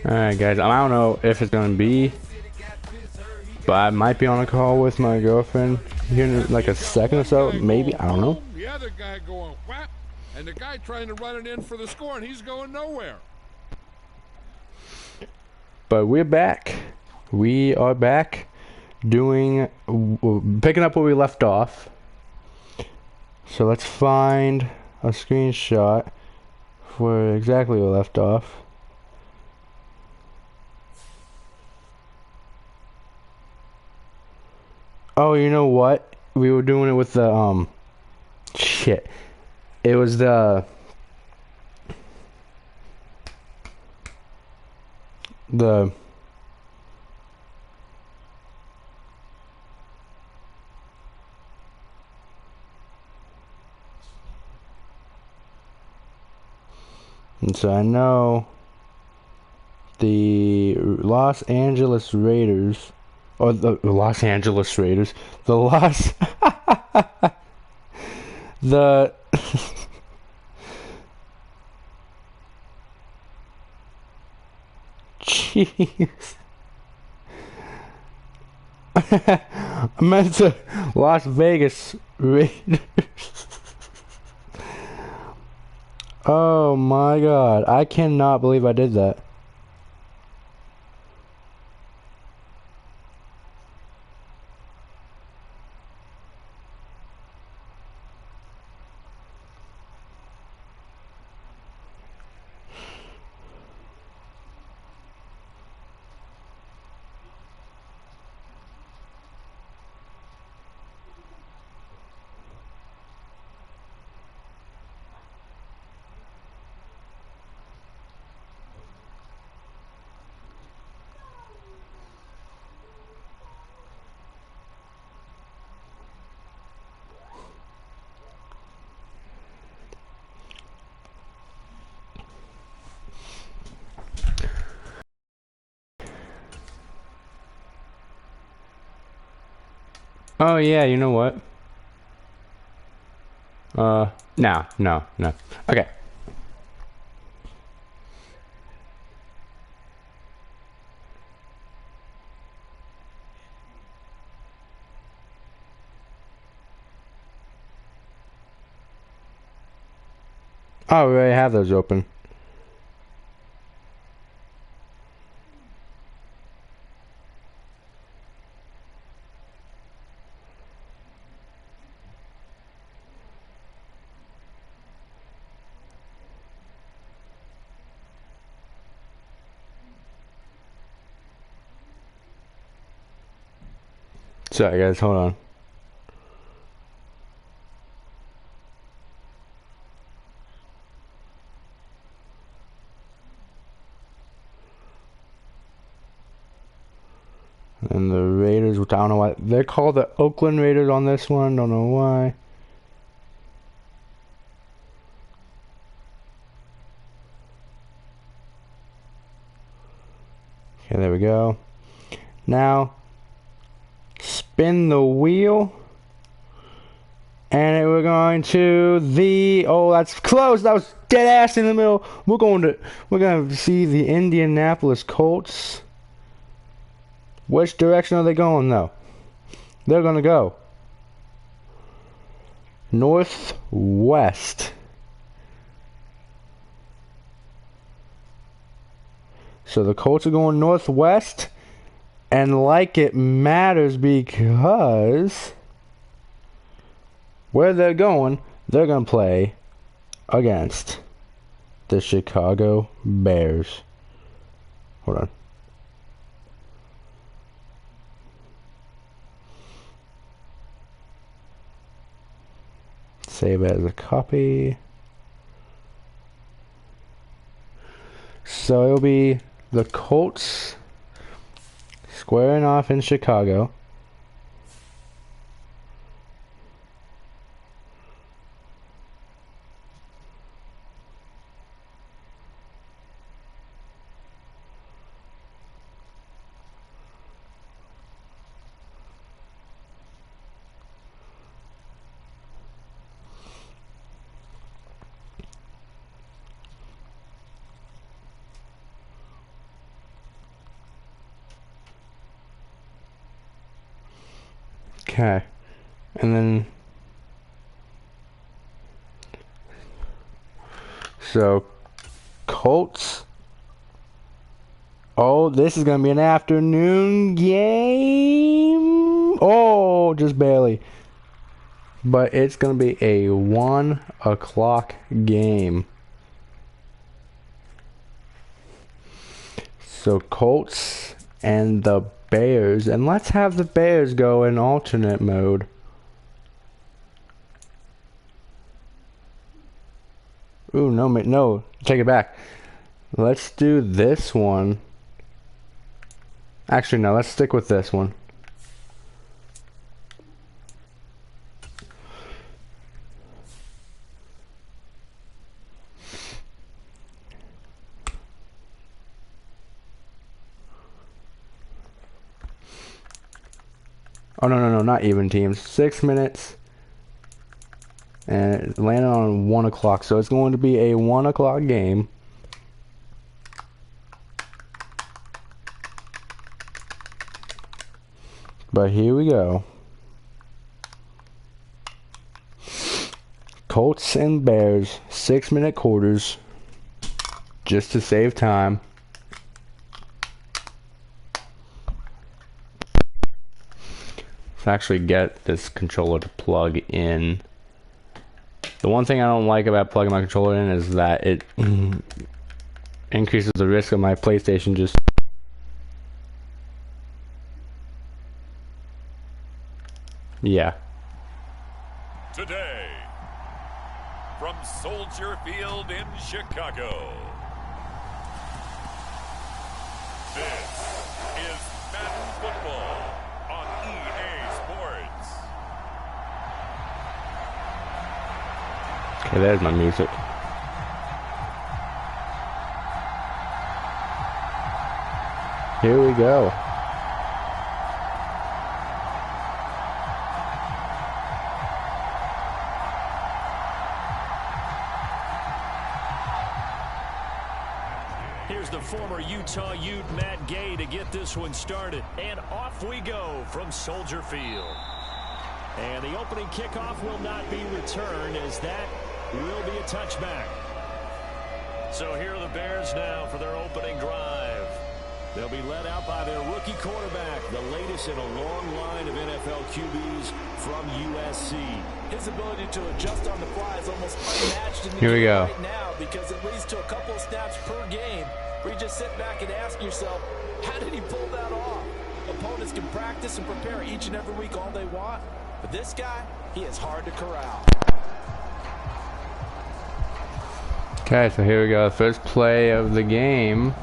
Alright guys, I don't know if it's gonna be, but I might be on a call with my girlfriend here in like a second or so, maybe, I don't know. The other guy going whap, and the guy trying to run it in for the score, and he's going nowhere. But we're back. We are back doing, picking up where we left off. So let's find a screenshot where exactly we left off. Oh, you know what? We were doing it with the, shit. It was the and so I know the Los Angeles Raiders, or the Los Angeles Raiders, the Los, the, jeez, I meant to Las Vegas Raiders. Oh my god, I cannot believe I did that. Oh yeah, you know what? No. Okay. Oh, we already have those open. Sorry guys, hold on. And the Raiders, which I don't know why they're called the Oakland Raiders on this one. Don't know why. Okay, there we go. Now, spin the wheel. And we're going to the, oh, that's close. That was dead ass in the middle. We're gonna see the Indianapolis Colts. Which direction are they going though? They're gonna go northwest. So the Colts are going northwest, and like it matters because where they're going, they're gonna play against the Chicago Bears. Hold on. Save it as a copy. So it'll be the Colts squaring off in Chicago. Okay. And then... So, Colts. Oh, this is going to be an afternoon game. Oh, just barely. But it's going to be a 1 o'clock game. So, Colts and the Bears. And let's have the Bears go in alternate mode. Ooh, no, take it back. Let's do this one. Actually, no, let's stick with this one. Oh, no, not even teams. 6 minutes. And it landed on 1 o'clock, so it's going to be a 1 o'clock game. But here we go. Colts and Bears, 6-minute quarters, just to save time. Let's actually get this controller to plug in. The one thing I don't like about plugging my controller in is that it increases the risk of my PlayStation just... Yeah. Today, from Soldier Field in Chicago, this is Madden Football on EA Sports. Okay, there's my music. Here we go. Here's the former Utah Ute Matt Gay to get this one started. And off we go from Soldier Field. And the opening kickoff will not be returned, as that will be a touchback. So here are the Bears now for their opening drive. They'll be led out by their rookie quarterback, the latest in a long line of NFL QBs from USC. His ability to adjust on the fly is almost unmatched in the Here we game go. right now, because it leads to a couple of snaps per game where you just sit back and ask yourself, how did he pull that off? Opponents can practice and prepare each and every week all they want, but this guy, he is hard to corral. Okay, so here we go. First play of the game.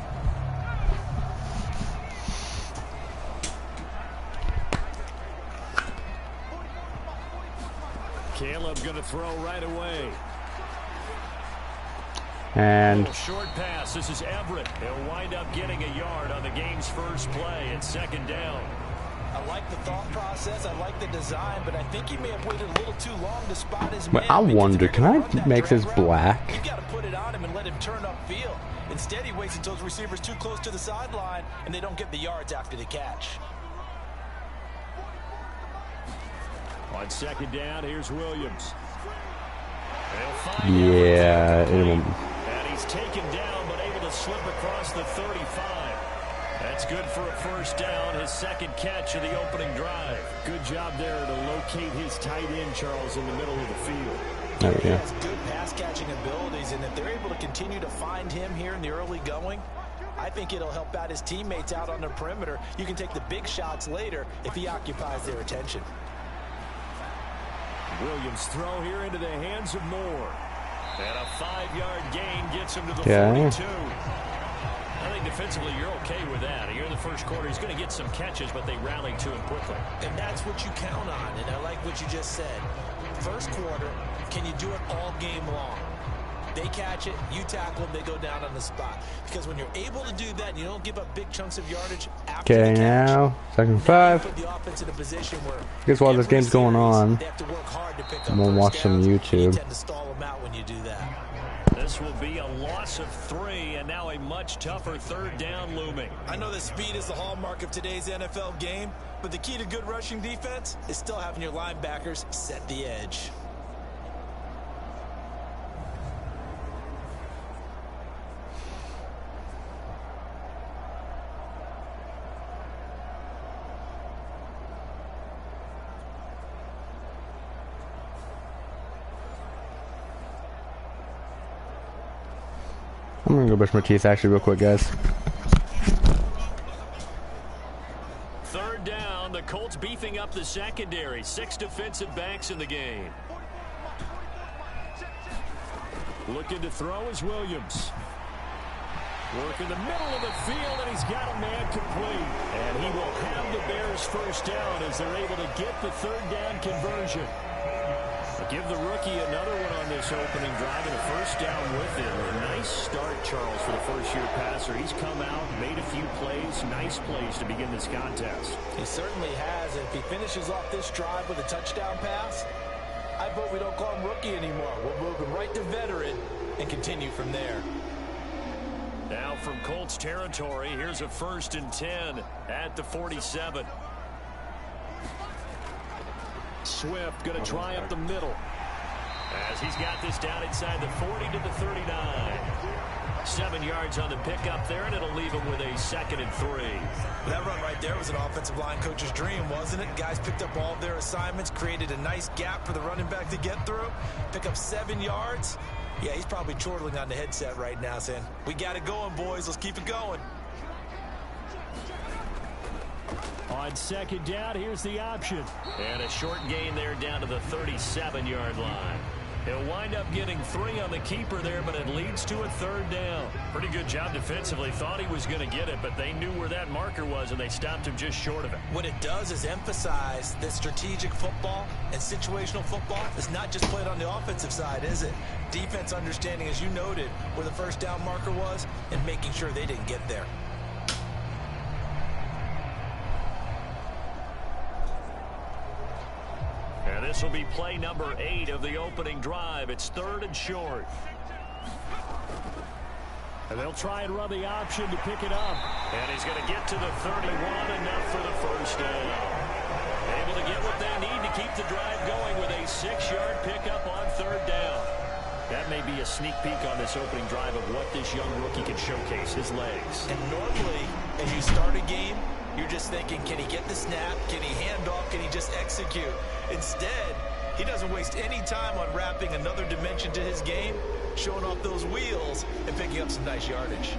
Caleb going to throw right away. And Short pass. This is Everett. He'll wind up getting a yard on the game's first play. It's second down. I like the thought process, I like the design, but I think he may have waited a little too long to spot his man. Wait, I wonder, can I make this black? You got to put it on him and let him turn upfield. Instead, he waits until his receiver's too close to the sideline, and they don't get the yards after the catch. On second down, here's Williams. Yeah, And he's taken down, but able to slip across the 35. That's good for a first down, his second catch of the opening drive. Good job there to locate his tight end, Charles, in the middle of the field. there we He go. has good pass-catching abilities, and if they're able to continue to find him here in the early going, I think it'll help out his teammates out on the perimeter. You can take the big shots later if he occupies their attention. Williams throw here into the hands of Moore. And a 5-yard gain gets him to the Okay. 42. I think defensively you're okay with that. Here in the first quarter, he's going to get some catches, but they rally to him quickly. And that's what you count on, and I like what you just said. First quarter, can you do it all game long? They catch it, you tackle them, they go down on the spot. Because when you're able to do that and you don't give up big chunks of yardage after Okay, the catch, now, second you five. put the offense in a position where Guess while this every game's going series, on, they have to work hard to pick up I'm gonna first watch some downs, and YouTube. You tend to stall them out when you do that. This will be a loss of 3, and now a much tougher third down looming. I know that speed is the hallmark of today's NFL game, but the key to good rushing defense is still having your linebackers set the edge. I'm gonna go brush my teeth actually real quick, guys. Third down, the Colts beefing up the secondary. 6 defensive backs in the game. Looking to throw is Williams. Working the middle of the field, and he's got a man complete. And he will have the Bears first down as they're able to get the third down conversion. Give the rookie another one on this opening drive and a first down with him. A nice start, Charles, for the first-year passer. He's come out, made a few plays, nice plays to begin this contest. He certainly has. If he finishes off this drive with a touchdown pass, I vote we don't call him rookie anymore. We'll move him right to veteran and continue from there. Now from Colts territory, here's a 1st and 10 at the 47. Swift going to try up the middle as he's got this down inside the 40 to the 39. 7 yards on the pickup there, and it'll leave him with a 2nd and 3. That run right there was an offensive line coach's dream, wasn't it? Guys picked up all of their assignments, created a nice gap for the running back to get through, pick up 7 yards. Yeah, he's probably chortling on the headset right now saying, we got it going, boys. Let's keep it going. On 2nd down, here's the option. And a short gain there down to the 37-yard line. He'll wind up getting 3 on the keeper there, but it leads to a 3rd down. Pretty good job defensively. Thought he was going to get it, but they knew where that marker was, and they stopped him just short of it. What it does is emphasize that strategic football and situational football is not just played on the offensive side, is it? Defense understanding, as you noted, where the first down marker was and making sure they didn't get there. And this will be play number 8 of the opening drive. It's 3rd and short. And they'll try and run the option to pick it up. And he's going to get to the 31, enough for the first down. Able to get what they need to keep the drive going with a 6-yard pickup on 3rd down. That may be a sneak peek on this opening drive of what this young rookie can showcase, his legs. And normally, as you start a game, you're just thinking, can he get the snap? Can he hand off? Can he just execute? Instead, he doesn't waste any time on wrapping another dimension to his game, showing off those wheels and picking up some nice yardage.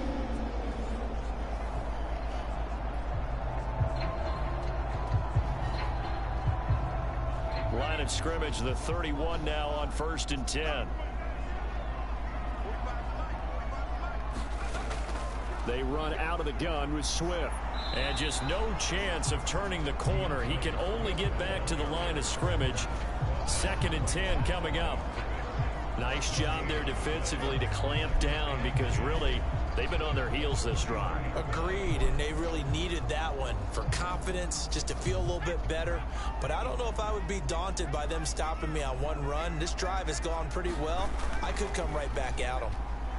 Line of scrimmage, the 31 now on 1st and 10. They run out of the gun with Swift. And just no chance of turning the corner. He can only get back to the line of scrimmage. 2nd and 10 coming up. Nice job there defensively to clamp down, because really they've been on their heels this drive. Agreed, and they really needed that one for confidence, just to feel a little bit better. But I don't know if I would be daunted by them stopping me on one run. This drive has gone pretty well. I could come right back at them.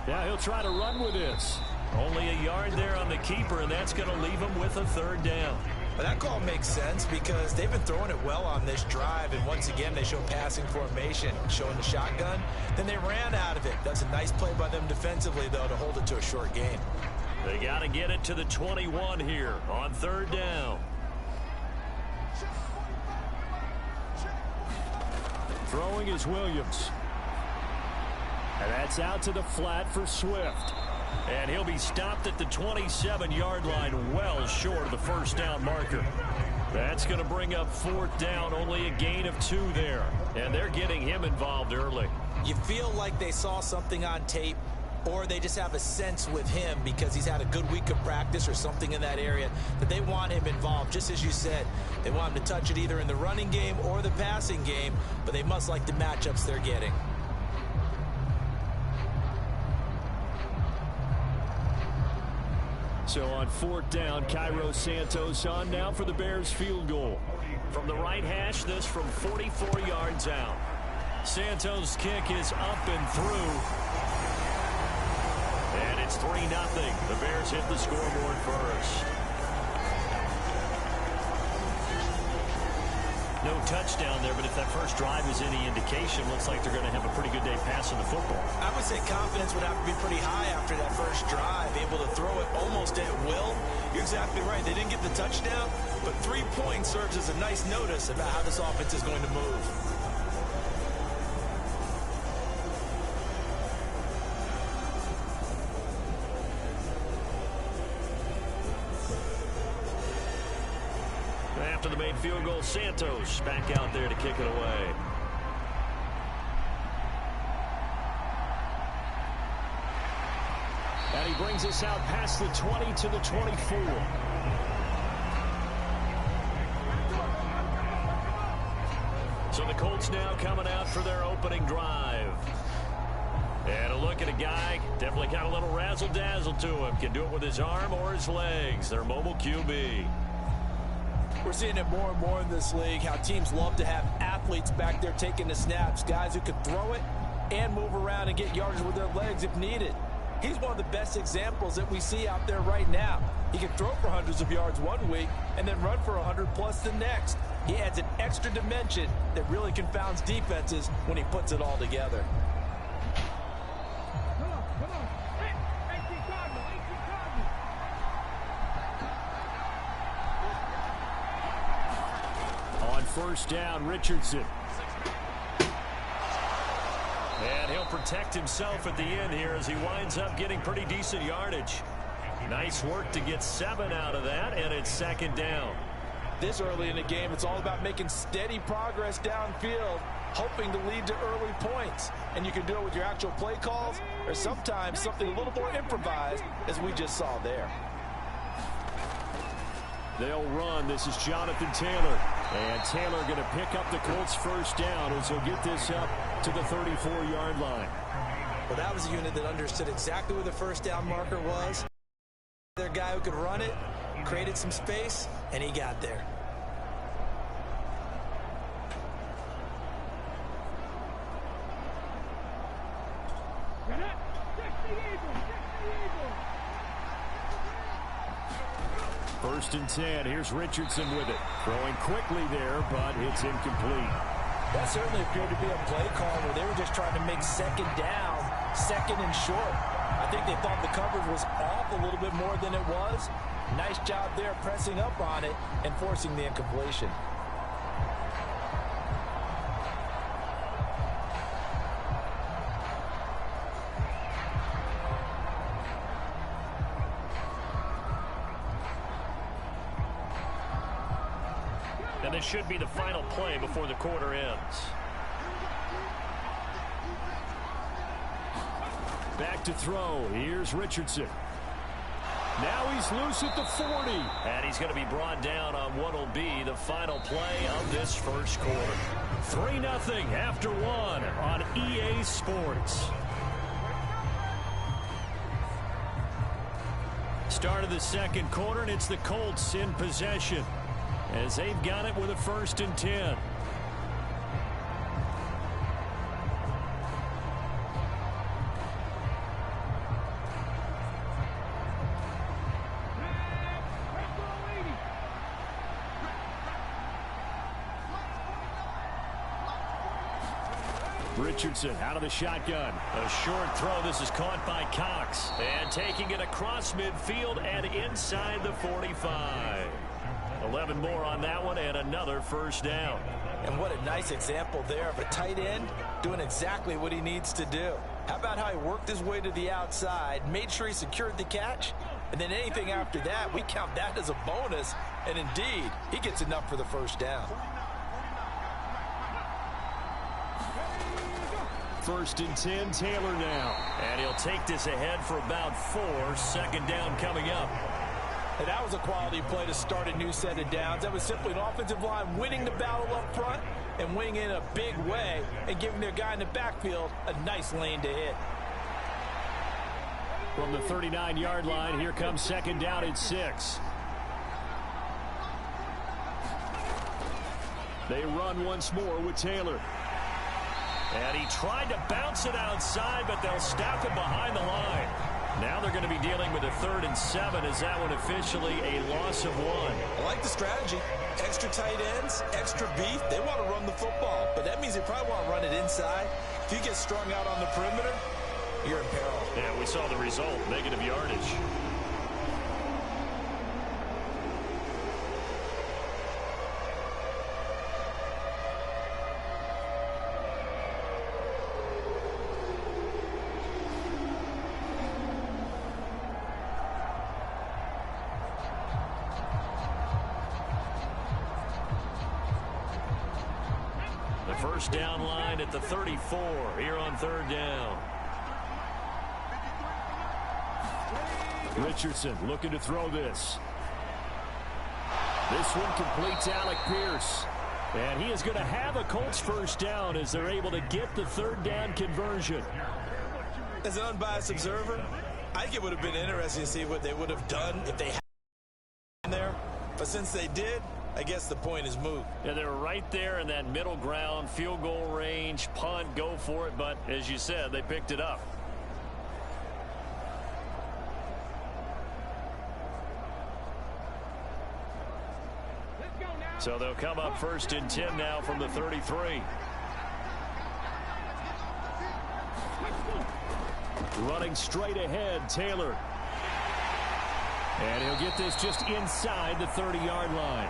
Yeah, he'll try to run with this. Only a yard there on the keeper, and that's going to leave him with a 3rd down. But that call makes sense because they've been throwing it well on this drive, and once again they show passing formation, showing the shotgun. Then they ran out of it. That's a nice play by them defensively, though, to hold it to a short gain. They got to get it to the 21 here on 3rd down. Throwing is Williams. And that's out to the flat for Swift. And he'll be stopped at the 27-yard line, well short of the first down marker. That's going to bring up 4th down, only a gain of 2 there. And they're getting him involved early. You feel like they saw something on tape, or they just have a sense with him because he's had a good week of practice or something in that area that they want him involved. Just as you said, they want him to touch it either in the running game or the passing game, but they must like the matchups they're getting. So on 4th down, Cairo Santos on now for the Bears field goal. From the right hash, this from 44 yards out. Santos' kick is up and through. it's 3-0. The Bears hit the scoreboard first. No touchdown there, but if that first drive is any indication, looks like they're going to have a pretty good day passing the football. I would say confidence would have to be pretty high after that first drive, able to throw it almost at will. You're exactly right. They didn't get the touchdown, but 3 points serves as a nice notice about how this offense is going to move. After the made field goal, Santos back out there to kick it away. And he brings us out past the 20 to the 24. So the Colts now coming out for their opening drive. And a look at a guy, definitely got a little razzle-dazzle to him. Can do it with his arm or his legs. Their mobile QB. We're seeing it more and more in this league, how teams love to have athletes back there taking the snaps, guys who can throw it and move around and get yardage with their legs if needed. He's one of the best examples that we see out there right now. He can throw for hundreds of yards one week and then run for 100+ the next. He adds an extra dimension that really confounds defenses when he puts it all together. On first down, Richardson. And he'll protect himself at the end here as he winds up getting pretty decent yardage. Nice work to get 7 out of that, and it's second down. This early in the game, it's all about making steady progress downfield, hoping to lead to early points. And you can do it with your actual play calls or sometimes something a little more improvised, as we just saw there. They'll run. This is Jonathan Taylor. And Taylor going to pick up the Colts first down as he'll get this up to the 34-yard line. Well, that was a unit that understood exactly where the first down marker was. Their guy who could run it, created some space, and he got there. First and 10. Here's Richardson with it. Throwing quickly there, but it's incomplete. That certainly appeared to be a play call where they were just trying to make second down, second and short. I think they thought the coverage was off a little bit more than it was. Nice job there pressing up on it and forcing the incompletion. And this should be the final play before the quarter ends. Back to throw. Here's Richardson. Now he's loose at the 40. And he's going to be brought down on what will be the final play of this first quarter. 3-0 after 1 on EA Sports. Start of the second quarter, and it's the Colts in possession as they've got it with a first and 10. Richardson out of the shotgun. A short throw. This is caught by Cox. And taking it across midfield and inside the 45. 11 more on that one and another first down. And what a nice example there of a tight end doing exactly what he needs to do. How about how he worked his way to the outside, made sure he secured the catch, and then anything after that, we count that as a bonus. And indeed, he gets enough for the first down. First and 10, Taylor now. And he'll take this ahead for about 4. Second down coming up. And that was a quality play to start a new set of downs. That was simply an offensive line winning the battle up front and winning in a big way and giving their guy in the backfield a nice lane to hit. From the 39-yard line, here comes second down and 6. They run once more with Taylor. And he tried to bounce it outside, but they'll stop him behind the line. Now they're going to be dealing with a 3rd and 7. Is that one officially a loss of 1? I like the strategy. Extra tight ends, extra beef. They want to run the football, but that means they probably want to run it inside. If you get strung out on the perimeter, you're in peril. Yeah, we saw the result, negative yardage. First down line at the 34 here on 3rd down. Richardson looking to throw this. This one completes Alec Pierce. And he is going to have a Colts first down as they're able to get the 3rd down conversion. As an unbiased observer, I think it would have been interesting to see what they would have done if they had been there. But since they did, I guess the point is moot. Yeah, they were right there in that middle ground, field goal range, punt, go for it. But as you said, they picked it up. So they'll come up 1st and 10 now from the 33. Running straight ahead, Taylor. And he'll get this just inside the 30-yard line.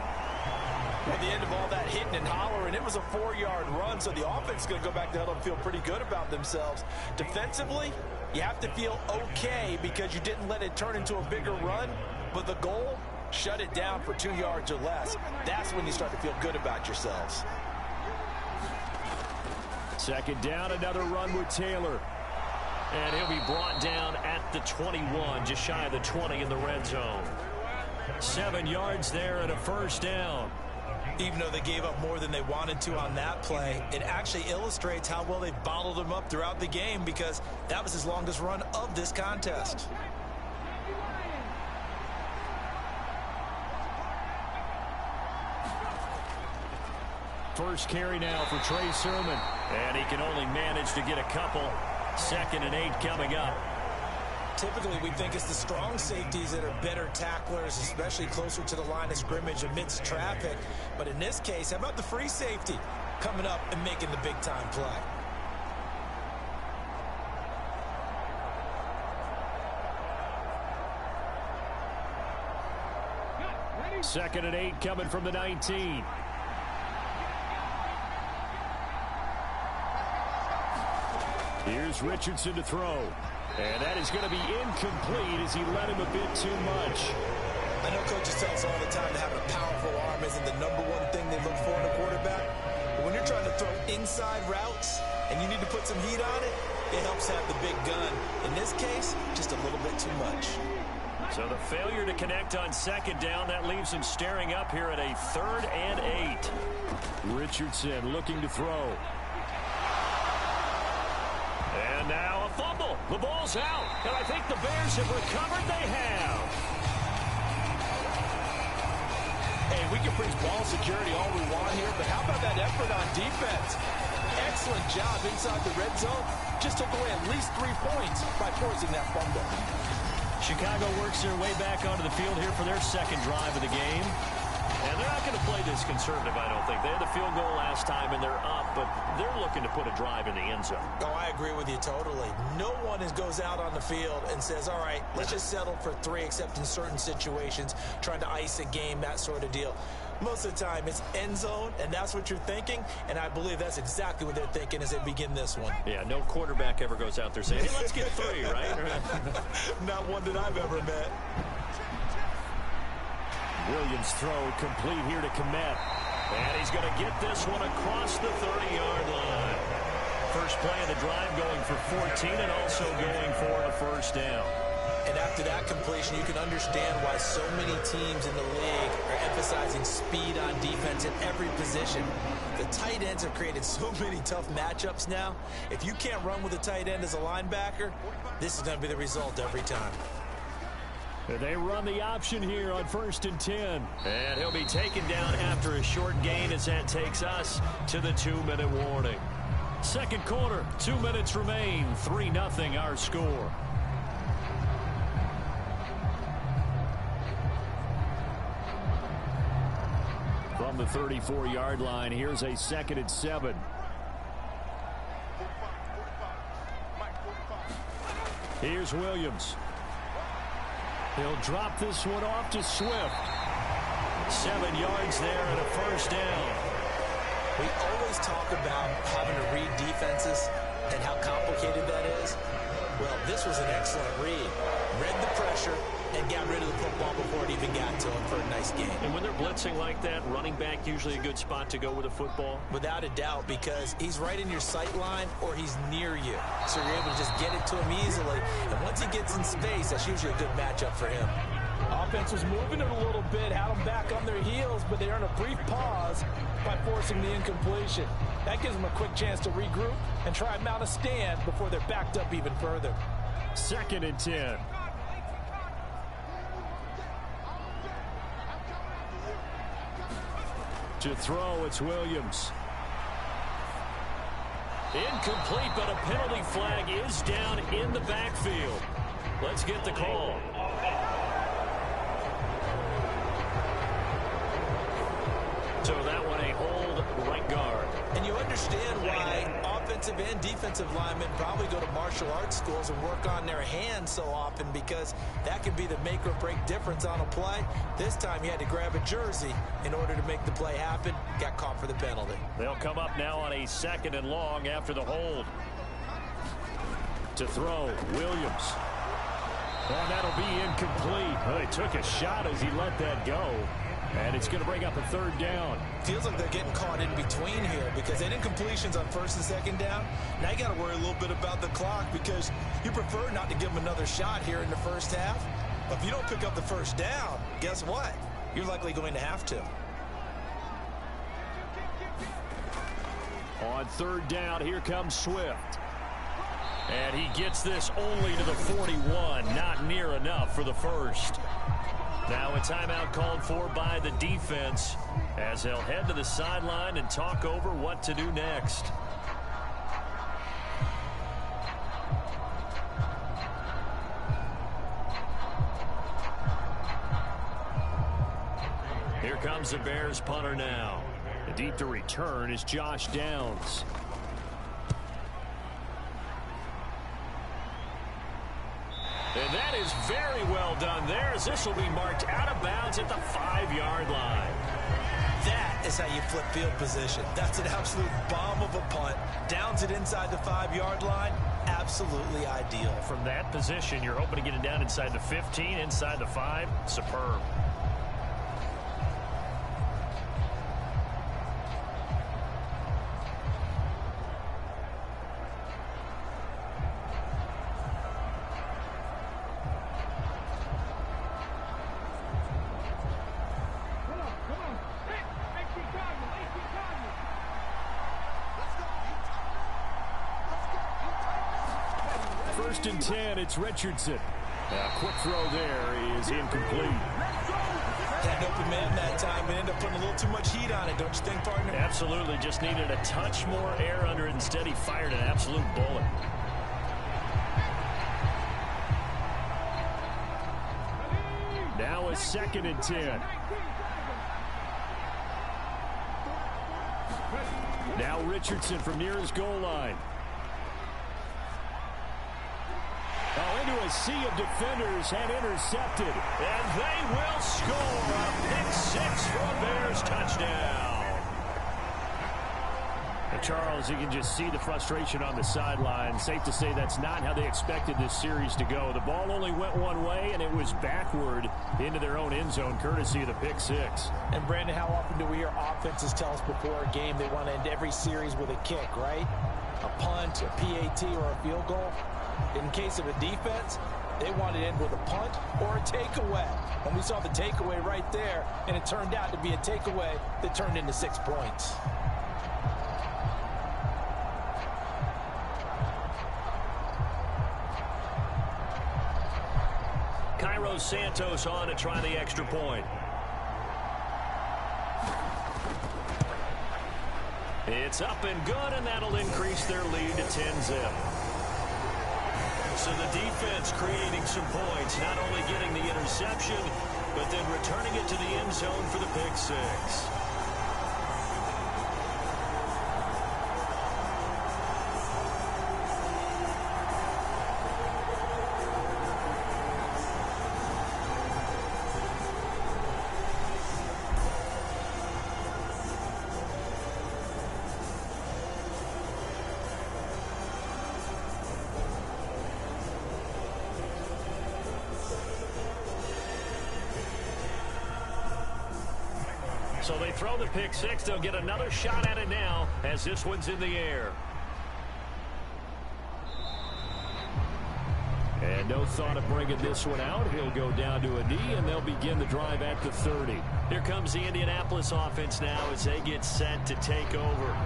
At the end of all that hitting and hollering, it was a 4-yard run, so the offense is going to go back to hell and feel pretty good about themselves. Defensively, you have to feel okay because you didn't let it turn into a bigger run, but the goal, shut it down for 2 yards or less. That's when you start to feel good about yourselves. 2nd down, another run with Taylor. And he'll be brought down at the 21, just shy of the 20 in the red zone. 7 yards there and a 1st down. Even though they gave up more than they wanted to on that play, it actually illustrates how well they've bottled them up throughout the game because that was his longest run of this contest. First carry now for Trey Sermon. And he can only manage to get a couple. 2nd and 8 coming up. Typically, we think it's the strong safeties that are better tacklers, especially closer to the line of scrimmage amidst traffic. But in this case, how about the free safety coming up and making the big-time play? 2nd and 8 coming from the 19. Here's Richardson to throw. And that is going to be incomplete as he led him a bit too much. I know coaches tell us all the time that having a powerful arm isn't the #1 thing they look for in a quarterback. But when you're trying to throw inside routes and you need to put some heat on it, it helps have the big gun. In this case, just a little bit too much. So the failure to connect on 2nd down, that leaves him staring up here at a 3rd and 8. Richardson looking to throw. And now a fumble. The ball's out. And I think the Bears have recovered. They have. Hey, we can preach ball security all we want here, but how about that effort on defense? Excellent job inside the red zone. Just took away at least 3 points by forcing that fumble. Chicago works their way back onto the field here for their 2nd drive of the game. And they're not going to play this conservative, I don't think. They had the field goal last time, and they're up, but they're looking to put a drive in the end zone. Oh, I agree with you totally. No one goes out on the field and says, all right, let's just settle for 3, except in certain situations, trying to ice a game, that sort of deal. Most of the time, it's end zone, and that's what you're thinking, and I believe that's exactly what they're thinking as they begin this one. Yeah, no quarterback ever goes out there saying, hey, let's get 3, right? Not one that I've ever met. Williams' throw complete here to Komet. And he's going to get this one across the 30-yard line. First play of the drive going for 14 and also going for a 1st down. And after that completion, you can understand why so many teams in the league are emphasizing speed on defense at every position. The tight ends have created so many tough matchups now. If you can't run with a tight end as a linebacker, this is going to be the result every time. They run the option here on 1st and 10. And he'll be taken down after a short gain as that takes us to the 2-minute warning. 2nd quarter, 2 minutes remain. 3-0 our score. from the 34-yard line. Here's a 2nd and 7. Here's Williams. He'll drop this one off to Swift. 7 yards there and a first down. We always talk about having to read defenses and how complicated that is. Well, this was an excellent read. Read the pressure and got rid of the football before it even got to him for a nice game. And when they're blitzing like that, running back usually a good spot to go with a football? Without a doubt, because he's right in your sight line or he's near you. So you're able to just get it to him easily. And once he gets in space, that's usually a good matchup for him. Offense was moving it a little bit, had them back on their heels, but they earned a brief pause by forcing the incompletion. That gives them a quick chance to regroup and try and mount a stand before they're backed up even further. 2nd and 10. To throw, it's Williams. Incomplete, but a penalty flag is down in the backfield. Let's get the call. So that one a hold, right guard. And you understand why offensive and defensive linemen probably go to martial arts schools and work on their hands so often, because that can be the make or break difference on a play. This time he had to grab a jersey in order to make the play happen. Got caught for the penalty. They'll come up now on a 2nd and long after the hold. To throw, Williams. And that'll be incomplete. Well, he took a shot as he let that go. And it's going to bring up a 3rd down. Feels like they're getting caught in between here, because they did incompletions on 1st and 2nd down. Now you got to worry a little bit about the clock, because you prefer not to give them another shot here in the first half. But if you don't pick up the 1st down, guess what? You're likely going to have to. On 3rd down, here comes Swift. And he gets this only to the 41. Not near enough for the first. Now a timeout called for by the defense, as they'll head to the sideline and talk over what to do next. Here comes the Bears punter now. Deep to return is Josh Downs. And that is very well done there, as this will be marked out of bounds at the 5-yard line. That is how you flip field position. That's an absolute bomb of a punt. Downs it inside the 5-yard line. Absolutely ideal. From that position, you're hoping to get it down inside the 15, inside the 5. Superb. First and 10, it's Richardson. A quick throw there is incomplete. Had an open man that time and ended up putting a little too much heat on it, don't you think, partner? Absolutely. Just needed a touch more air under it. Instead, he fired an absolute bullet. Now a 2nd and 10. Now Richardson from near his goal line. Oh, into a sea of defenders and intercepted. And they will score a pick 6 for a Bears touchdown. And Charles, you can just see the frustration on the sideline. Safe to say that's not how they expected this series to go. The ball only went one way, and it was backward into their own end zone, courtesy of the pick 6. And, Brandon, how often do we hear offenses tell us before a game they want to end every series with a kick, right? A punt, a PAT, or a field goal. In case of a defense, they want to end with a punt or a takeaway. And we saw the takeaway right there, and it turned out to be a takeaway that turned into 6 points. Cairo Santos on to try the extra point. It's up and good, and that'll increase their lead to 10-zip. So the defense creating some points, not only getting the interception, but then returning it to the end zone for the pick 6. So they throw the pick six. They'll get another shot at it now as this one's in the air. And no thought of bringing this one out. He'll go down to a knee, and they'll begin the drive at the 30. Here comes the Indianapolis offense now as they get set to take over.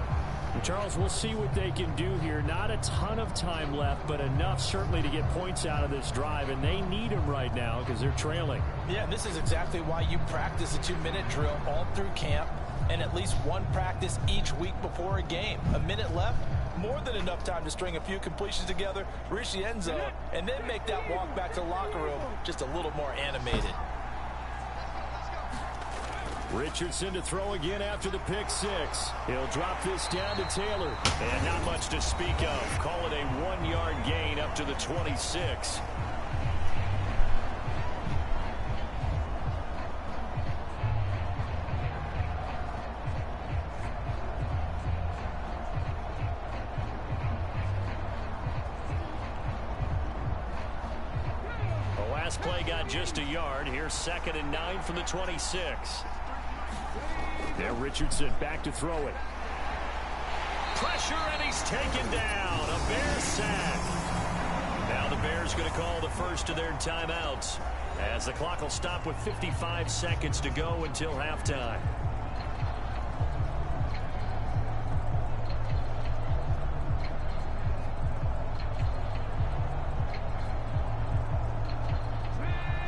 And Charles, we'll see what they can do here. Not a ton of time left, but enough certainly to get points out of this drive, and they need them right now because they're trailing. Yeah, this is exactly why you practice a 2-minute drill all through camp and at least one practice each week before a game. A minute left, more than enough time to string a few completions together, reach the end zone, and then make that walk back to the locker room just a little more animated. Richardson to throw again after the pick six. He'll drop this down to Taylor. And not much to speak of. Call it a 1-yard gain up to the 26. The last play got just a yard. Here's 2nd and 9 from the 26. Now Richardson back to throw it. Pressure, and he's taken down. A Bears sack. Now the Bears going to call the first of their timeouts as the clock will stop with 55 seconds to go until halftime.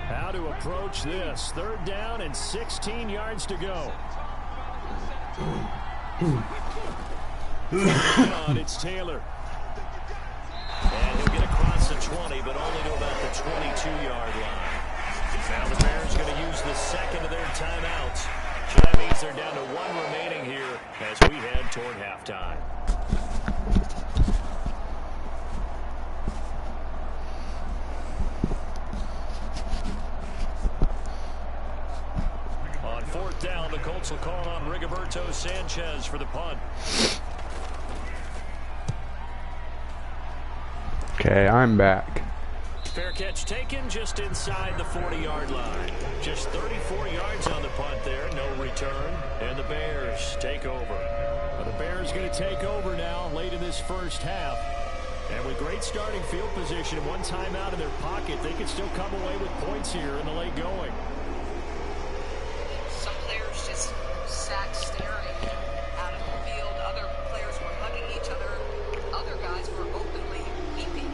How to approach this. 3rd down and 16 yards to go. It's Taylor. And he'll get across the 20, but only to about the 22-yard line. Now the Bears going to use the second of their timeouts. So that means they're down to 1 remaining here as we head toward halftime. On 4th down, the Colts will call on Rigoberto Sanchez for the punt. Okay, I'm back. Fair catch taken just inside the 40-yard line. Just 34 yards on the punt there, no return, and the Bears take over. Well, the Bears going to take over now late in this first half. And with great starting field position and 1 timeout in their pocket, they can still come away with points here in the late going. Some players just sat staring out of the field. Other players were hugging each other. Other guys were openly weeping.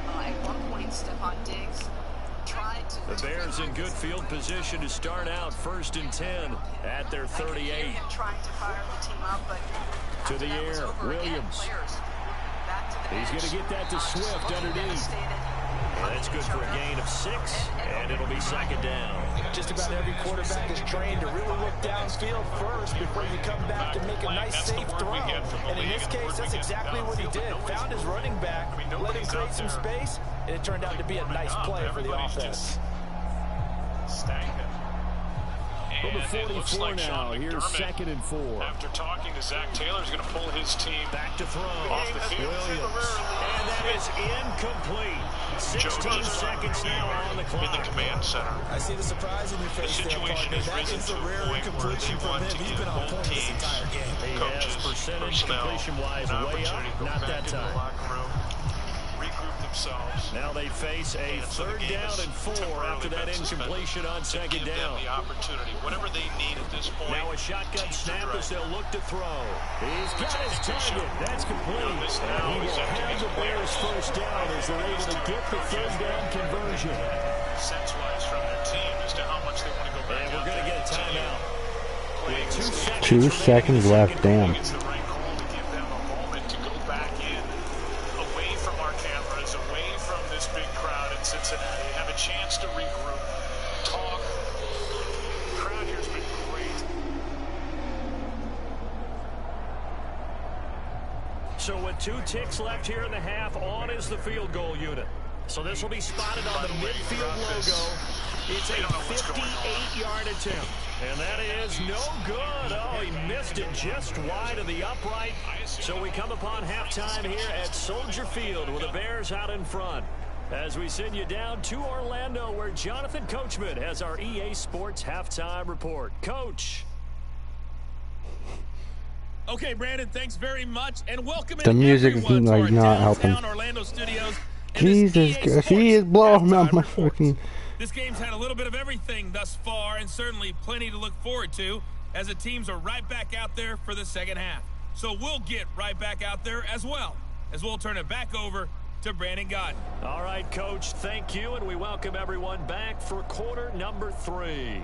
At one point, Stephon Diggs tried to... The Bears in good field position to start out 1st and 10 at their 38. Trying to fire the team up, but to the air, Williams. He's going to get that to Swift underneath. And that's good for a gain of 6, and it'll be 2nd down. Just about every quarterback is trained to really look downfield first before you come back and make a nice, safe throw. And in this case, that's exactly what he did. Found his running back, let him create some space, and it turned out to be a nice play for the offense. Stagnant. Number 44 like now. Here's 2nd and 4. After talking to Zach Taylor, is going to pull his team back to throw. Off the field. Williams. And that is incomplete. 16 seconds now on the clock. In the command center. I see the surprise in your face. The situation has risen to a point where they want to give both teams, coaches, personnel, completion-wise an way opportunity up. to go Not back that into the time. locker room, regroup themselves. Now they face a 3rd down and 4 after that incompletion on 2nd down. The opportunity, whatever they need at this point. Now a shotgun snap as they'll look to throw. He's got his target. That's complete. And he will have the Bears 1st down as they're able to get the 3rd down conversion. Sense-wise from their team as to how much they want to go back. And we're going to get a timeout. With 2 seconds left, damn. It's the right call to give them a moment to go back in, away from our cameras, away from this big crowd in Cincinnati, have a chance to regroup, talk. The crowd here's been great. So with 2 ticks left here in the half, on is the field goal unit. So this will be spotted on the midfield logo. It's a 58-yard attempt. And that is no good. Oh, he missed it just wide of the upright. So we come upon halftime here at Soldier Field with the Bears out in front. As we send you down to Orlando, where Jonathan Coachman has our EA Sports halftime report. Coach. Okay, Brandon, thanks very much, and welcome The music is everyone to our like not downtown helping. Orlando studios. And Jesus, this EA he is Sports blowing halftime my reports. fucking. This game's had a little bit of everything thus far, and certainly plenty to look forward to, as the teams are right back out there for the second half. So we'll get right back out there as well, as we'll turn it back over to Brandon Godden. All right, Coach, thank you, and we welcome everyone back for quarter number 3.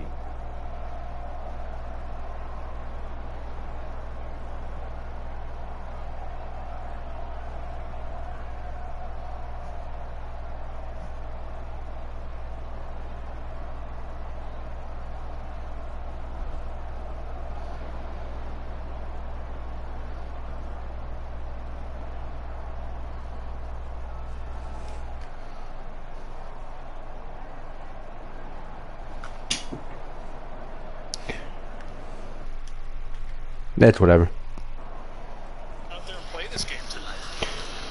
That's whatever. Out there and play this game tonight.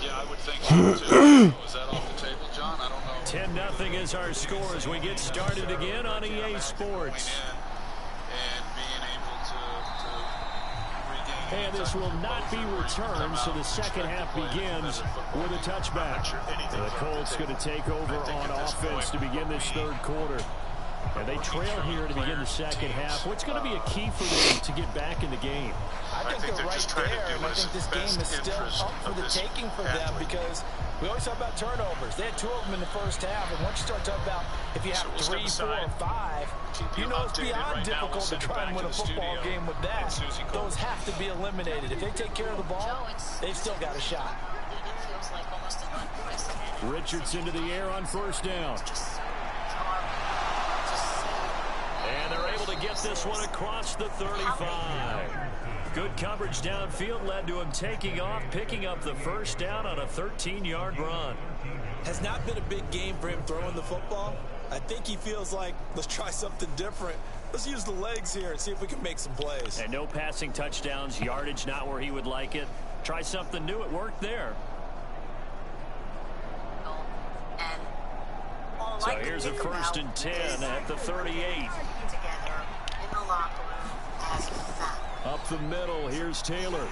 Yeah, I would think so too. Was that off the table, John? I don't know. 10-0 is our score as we get started again on EA Sports. And being able to regain. And this will not be returned, so the second half begins with a touchback. The Colts going to take over on offense to begin this third quarter. And they trail here to begin the second half. What's going to be a key for them to get back in the game? I think they're right there, and I think this game is still up for the taking for them because we always talk about turnovers. They had 2 of them in the first half, and once you start talking about if you have 3, 4, or 5, you know it's beyond difficult to try and win a football game with that. Those have to be eliminated. If they take care of the ball, they've still got a shot. Richardson to the air on first down. And they're able to get this one across the 35. Good coverage downfield led to him taking off, picking up the first down on a 13-yard run. Has not been a big game for him throwing the football. I think he feels like, let's try something different. Let's use the legs here and see if we can make some plays. And no passing touchdowns, yardage not where he would like it. Try something new, it worked there. So here's a 1st and 10 at the 38. Up the middle, here's Taylor.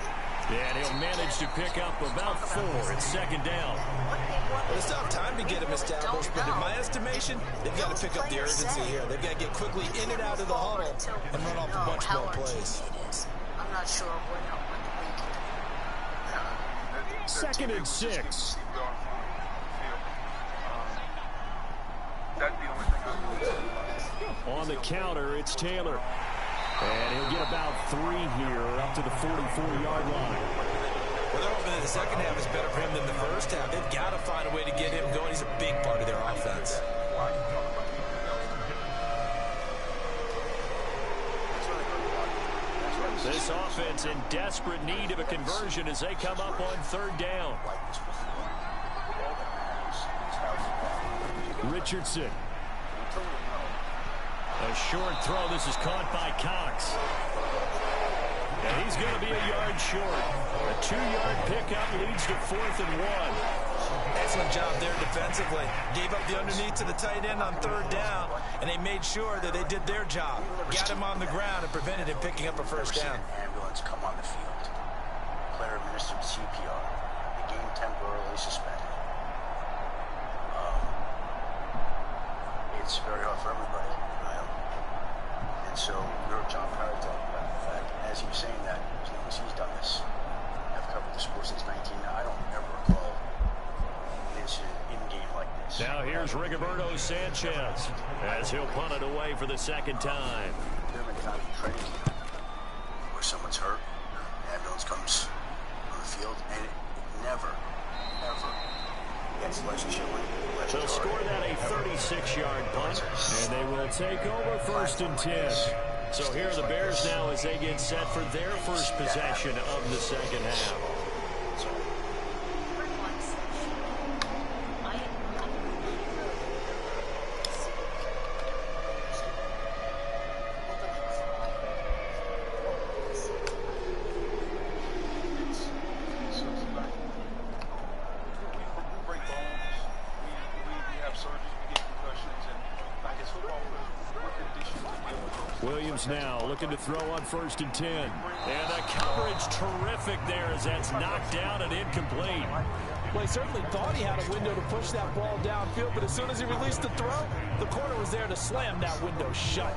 And he'll manage to pick up about 4 at second down. Well, it's not time to get him established, but in my estimation, they've got to pick up the urgency here. They've got to get quickly in and out of the huddle and run off a bunch more plays. I'm not sure what 2nd and 6. On the counter, it's Taylor. And he'll get about 3 here up to the 44-yard line. Well, they're hoping that the second half is better for him than the first half. They've got to find a way to get him going. He's a big part of their offense. This offense in desperate need of a conversion as they come up on 3rd down. Richardson. A short throw. This is caught by Cox. And he's going to be a yard short. A 2-yard pickup leads to 4th and 1. Excellent job there defensively. Gave up the underneath to the tight end on 3rd down, and they made sure that they did their job. Got him on the ground and prevented him picking up a first down. Ambulance come on the field. Player administered CPR. The game temporarily suspended. It's very hard for everybody. And so you heard John Pryor talking about the fact, as he was saying that, as long as he's done this, I've covered the sport since 19. I don't ever recall an incident in-game like this. Now here's Rigoberto Sanchez as he'll punt it away for the 2nd time. There have been times in training where someone's hurt, the ambulance comes on the field, and it never, ever gets less chilling. They'll score that a 36-yard punt, And they will take over 1st and 10. So here are the Bears now as they get set for their first possession of the second half. Surgeries, we get concussions, and I guess football players, we're conditioned to deal with those Williams now looking to throw on 1st and 10. And the coverage terrific there as that's knocked down and incomplete. Well, he certainly thought he had a window to push that ball downfield, but as soon as he released the throw, the corner was there to slam that window shut.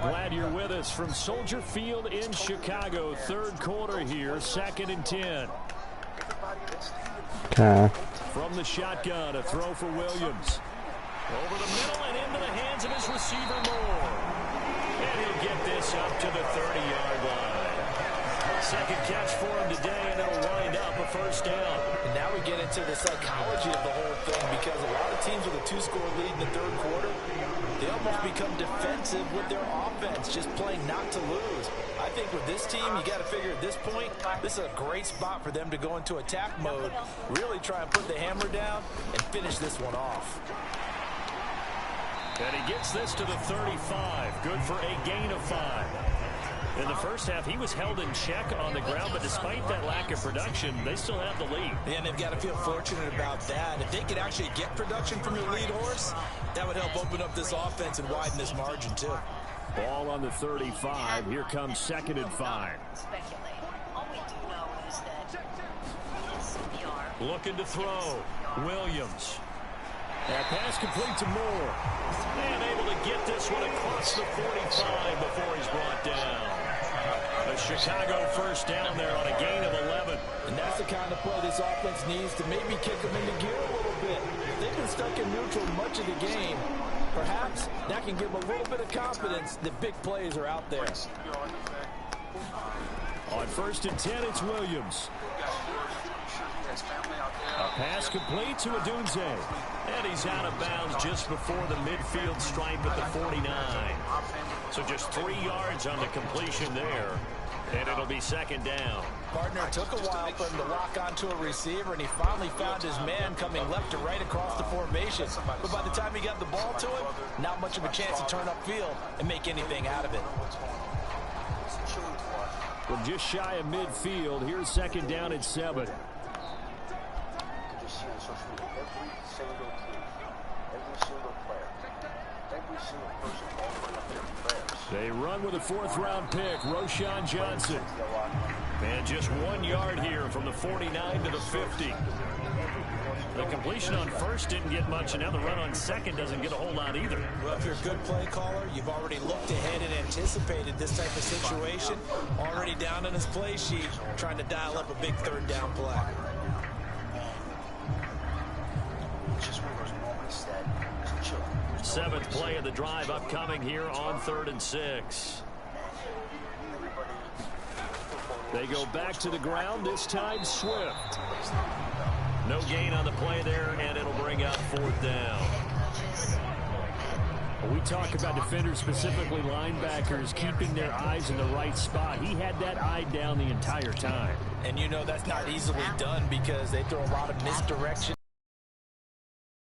Glad you're with us from Soldier Field in Chicago. 3rd quarter here, 2nd and 10. Okay. From the shotgun, a throw for Williams. Over the middle and into the hands of his receiver Moore. And he'll get this up to the 30-yard line. 2nd catch for him today, and it'll wind up a 1st down. And now we get into the psychology of the whole thing, because a lot of teams with a 2-score lead in the 3rd quarter, they almost become defensive with their offense, just playing not to lose. I think with this team, you got to figure at this point, this is a great spot for them to go into attack mode, really try and put the hammer down and finish this one off. And he gets this to the 35. Good for a gain of 5. In the first half, he was held in check on the ground, but despite that lack of production, they still have the lead. And they've got to feel fortunate about that. If they could actually get production from their lead horse, that would help open up this offense and widen this margin, too. Ball on the 35. Here comes 2nd and 5. Looking to throw. Williams. That pass complete to Moore. And able to get this one across the 45 before he's brought down. A Chicago 1st down there on a gain of 11. And that's the kind of play this offense needs to maybe kick them into gear a little bit. They've been stuck in neutral much of the game. Perhaps that can give them a little bit of confidence that big plays are out there. On 1st and 10, it's Williams. A pass complete to Adunze. And he's out of bounds just before the midfield stripe at the 49. So just 3 yards on the completion there. And it'll be 2nd down. Partner, took a while for him to lock onto a receiver, and he finally found his man coming left to right across the formation. But by the time he got the ball to him, not much of a chance to turn upfield and make anything out of it. From just shy of midfield, here's 2nd down at 7. They run with a 4th-round pick, Roschon Johnson. And just 1 yard here from the 49 to the 50. The completion on 1st didn't get much, and now the run on 2nd doesn't get a whole lot either. Well, if you're a good play caller, you've already looked ahead and anticipated this type of situation. Already down on his play sheet, trying to dial up a big 3rd down play. It's just one of those moments that is chill. 7th play of the drive upcoming here on 3rd and 6. They go back to the ground, this time Swift. No gain on the play there, and it'll bring up 4th down. We talk about defenders, specifically linebackers, keeping their eyes in the right spot. He had that eye down the entire time. And you know that's not easily done because they throw a lot of misdirection.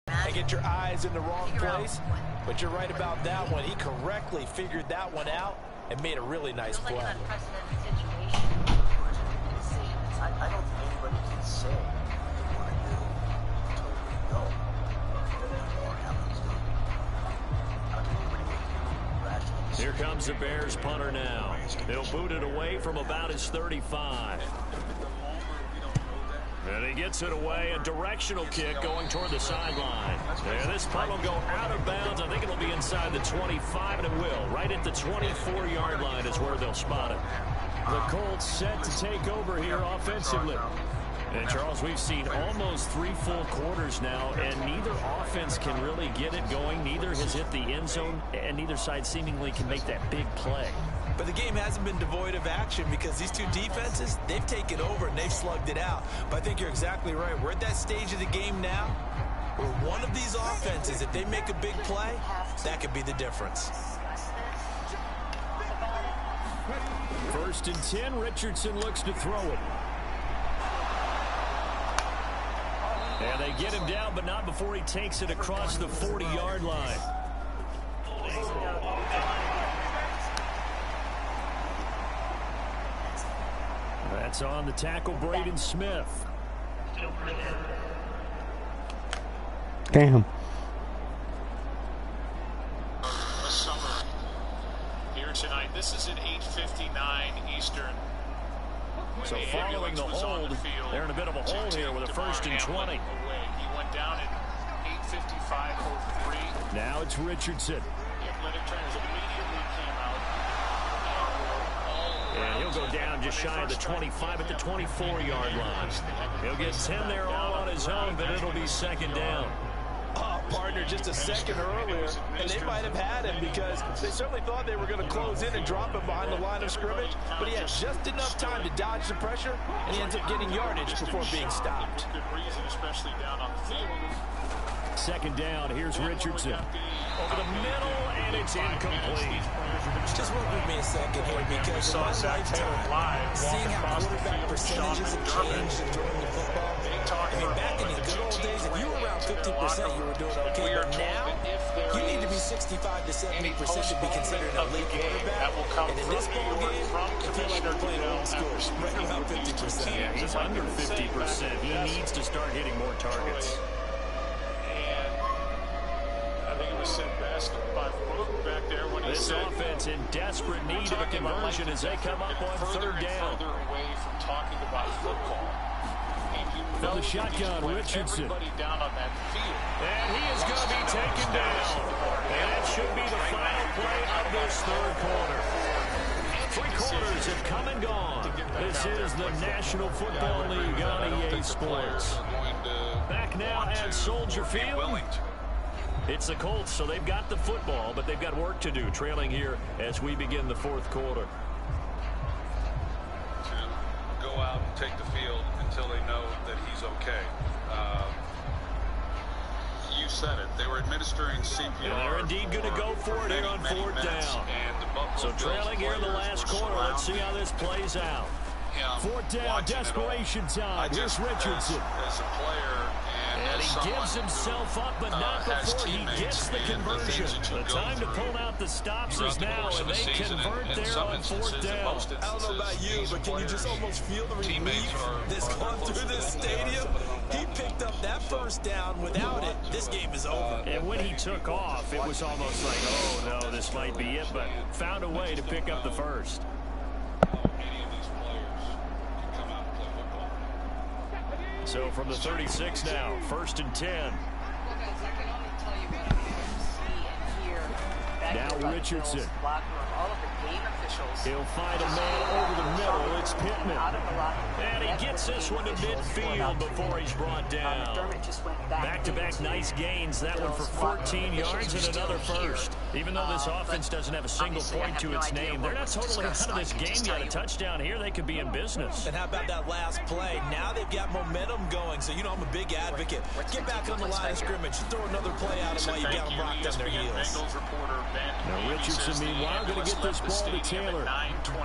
And get your eyes in the wrong place. But you're right about that one. He correctly figured that one out and made a really nice play. I don't think anybody can say they want to do totally no. Here comes the Bears punter now. He'll boot it away from about his 35. And he gets it away, a directional kick going toward the sideline. And this punt will go out of bounds. I think it'll be inside the 25, and it will. Right at the 24-yard line is where they'll spot it. The Colts set to take over here offensively. And, Charles, we've seen almost 3 full quarters now, and neither offense can really get it going. Neither has hit the end zone, and neither side seemingly can make that big play. But the game hasn't been devoid of action because these two defenses, they've taken over and they've slugged it out. But I think you're exactly right. We're at that stage of the game now where one of these offenses, if they make a big play, that could be the difference. 1st and 10, Richardson looks to throw it. And they get him down, but not before he takes it across the 40-yard line. That's on the tackle, Braden Smith. Damn. 20. He went down at 8:55:03. Now it's Richardson. The athletic trainers immediately came out. And he'll go down just shy of the 25 at the 24-yard line. He'll get 10 there all on his own, but it'll be second down. Oh, partner, just a second earlier, and they might have had him because they certainly thought they were going to close in and drop him behind the line of scrimmage, but he had just enough time to dodge the pressure, and he ends up getting yardage before being stopped. Good reason, especially down on the field. Second down, here's Richardson. Over the middle, and it's incomplete. Just work with me a second here because in my lifetime, seeing how quarterback percentages have changed during the football, I mean, back in the good old days, if you were around 50%, you were doing okay. But now, you need to be 65 to 70% to be considered an elite quarterback. And in this ball game, I feel like we're playing old school, right around 50%. Yeah, he's under 50%. He needs to start hitting more targets. Said best by Brooke back there when he this said, offense in desperate need of a conversion as they come up on third down. Further away from talking about football. From the shotgun, Richardson. Down on that field. And he is going to be taken down. And that should be the final play of this third quarter. 3 quarters have come and gone. This is the National Football League on EA Sports. Back now at Soldier Field. It's the Colts, so they've got the football, but they've got work to do, trailing here as we begin the fourth quarter. To go out and take the field until they know that he's okay. You said it. They were administering CPR. And they're indeed going to go for it here on fourth down. So trailing here in the last quarter. Let's see how this plays out. Fourth down, desperation time. Here's Richardson. As a player. And he gives himself up, but not before he gets the conversion. The time to pull out the stops is now, and they convert there on fourth down. I don't know about you, but can you just almost feel the relief that's gone through this stadium? He picked up that first down. Without it, this game is over. And when he took off, it was almost like, oh, no, this might be it, but found a way to pick up the first. So from the 36 now, 1st and 10. Now Richardson. He'll find a man over the middle. It's Pittman. And he gets this one to midfield before he's brought down. Back-to-back nice gains. That one for 14 yards and another first. Even though this offense doesn't have a single point to its name, they're not totally out of this game yet. A touchdown here, they could be in business. And how about that last play? Now they've got momentum going. So, you know, I'm a big advocate. Get back on the line of scrimmage. Throw another play out while you got them rocked on their heels. Now Richardson, meanwhile, going to get this ball to Taylor.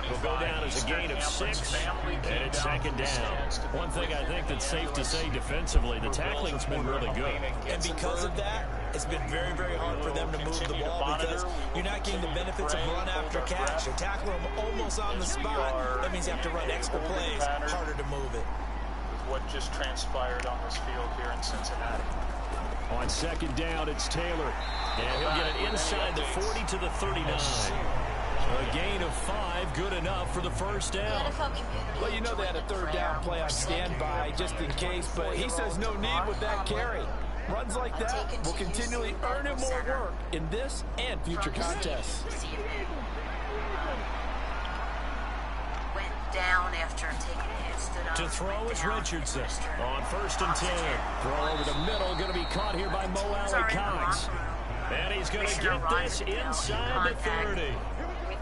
He'll go down as a gain of 6, and it's second down. One thing I think that's safe to say defensively, the tackling's been really good. And because of that, it's been very, very hard for them to move the ball because you're not getting the benefits of run after catch. You're tackling them almost on the spot. That means you have to run extra plays, harder to move it. With what just transpired on this field here in Cincinnati. On second down, it's Taylor. And he'll get it inside the 40 to the 39. A gain of 5, good enough for the first down. Well, you know they had a third down play on standby just in case, but he says no need with that carry. Runs like that will continually earn him more work in this and future contests. Went down after taking a hit, stood up. To throw is Richardson on 1st and 10. Throw over the middle, going to be caught here by Mo Alley Cox. And he's going to get this inside the 30.